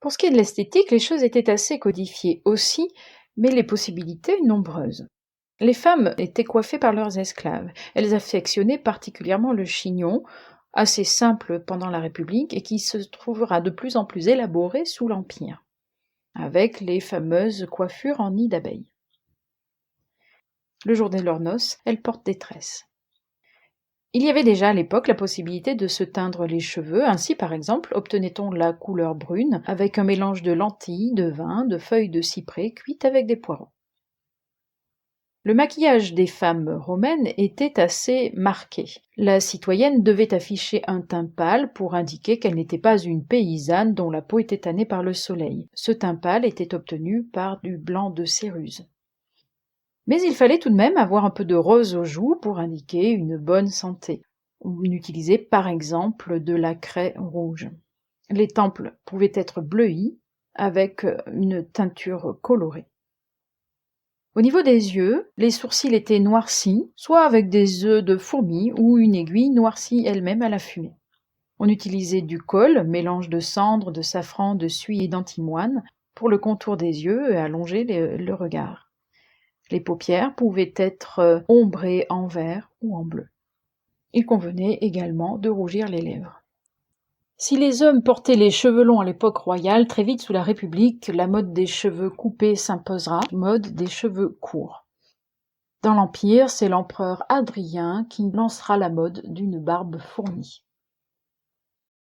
Pour ce qui est de l'esthétique, les choses étaient assez codifiées aussi, mais les possibilités nombreuses. Les femmes étaient coiffées par leurs esclaves. Elles affectionnaient particulièrement le chignon, assez simple pendant la République et qui se trouvera de plus en plus élaboré sous l'Empire, avec les fameuses coiffures en nid d'abeille. Le jour de leurs noces, elles portent des tresses. Il y avait déjà à l'époque la possibilité de se teindre les cheveux, ainsi par exemple obtenait-on la couleur brune avec un mélange de lentilles, de vin, de feuilles de cyprès cuites avec des poireaux. Le maquillage des femmes romaines était assez marqué. La citoyenne devait afficher un teint pâle pour indiquer qu'elle n'était pas une paysanne dont la peau était tannée par le soleil. Ce teint pâle était obtenu par du blanc de céruse. Mais il fallait tout de même avoir un peu de rose aux joues pour indiquer une bonne santé. On utilisait par exemple de la craie rouge. Les tempes pouvaient être bleuis avec une teinture colorée. Au niveau des yeux, les sourcils étaient noircis, soit avec des œufs de fourmi ou une aiguille noircie elle-même à la fumée. On utilisait du colle, mélange de cendre, de safran, de suie et d'antimoine, pour le contour des yeux et allonger le regard. Les paupières pouvaient être ombrées en vert ou en bleu. Il convenait également de rougir les lèvres. Si les hommes portaient les cheveux longs à l'époque royale, très vite sous la République, la mode des cheveux coupés s'imposera, mode des cheveux courts. Dans l'Empire, c'est l'empereur Hadrien qui lancera la mode d'une barbe fournie.